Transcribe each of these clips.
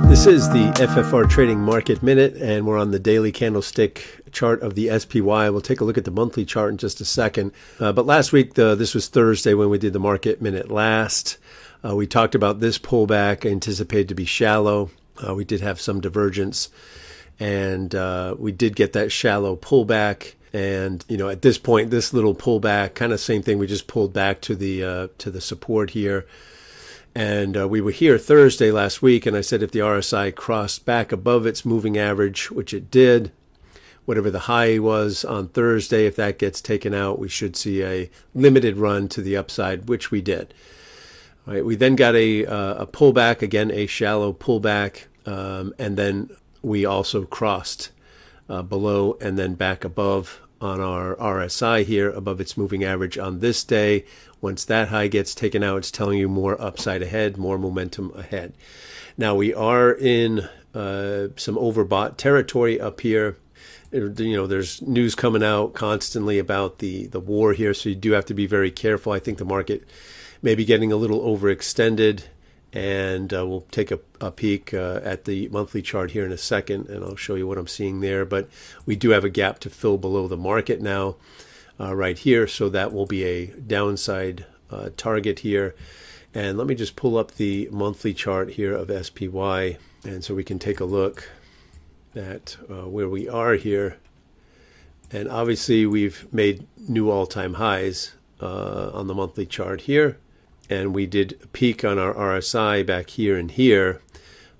This is the FFR Trading Market Minute, and we're on the daily candlestick chart of the SPY. We'll take a look at the monthly chart in just a second. But last week, this was Thursday when we did the Market Minute last. We talked about this pullback anticipated to be shallow. We did have some divergence, and we did get that shallow pullback. And at this point, this little pullback, kind of same thing. We just pulled back to the support here. And we were here Thursday last week, and I said if the RSI crossed back above its moving average, which it did, whatever the high was on Thursday, if that gets taken out, we should see a limited run to the upside, which we did. All right, we then got a pullback, again, a shallow pullback, and then we also crossed below and then back above on our RSI here, above its moving average on this day. Once that high gets taken out, it's telling you more upside ahead, more momentum ahead. Now we are in some overbought territory up here. There's news coming out constantly about the war here, so you do have to be very careful. I think the market may be getting a little overextended, and we'll take a peek at the monthly chart here in a second, and I'll show you what I'm seeing there. But we do have a gap to fill below the market now. Right here, so that will be a downside target here. And let me just pull up the monthly chart here of SPY, and so we can take a look at where we are here. And obviously we've made new all-time highs on the monthly chart here, and we did peak on our RSI back here and here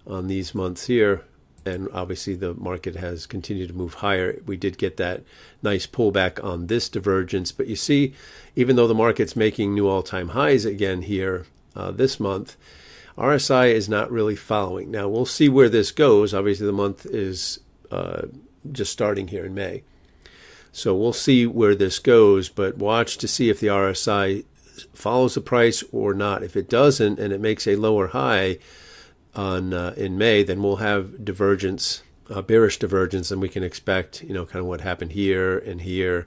on these months here. And obviously the market has continued to move higher. We did get that nice pullback on this divergence. But you see, even though the market's making new all-time highs again here this month, RSI is not really following. Now, we'll see where this goes. Obviously, the month is just starting here in May. So we'll see where this goes, but watch to see if the RSI follows the price or not. If it doesn't and it makes a lower high in May, then we'll have divergence, bearish divergence, and we can expect, kind of what happened here and here,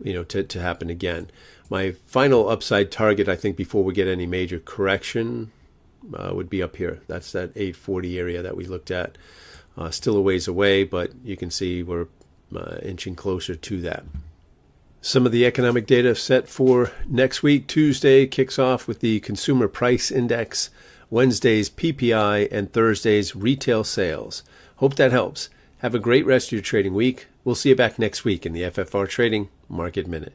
to happen again. My final upside target, I think, before we get any major correction, would be up here. That's that 840 area that we looked at. Still a ways away, but you can see we're inching closer to that. Some of the economic data set for next week. Tuesday kicks off with the Consumer Price Index, Wednesday's PPI, and Thursday's retail sales. Hope that helps. Have a great rest of your trading week. We'll see you back next week in the FFR Trading Market Minute.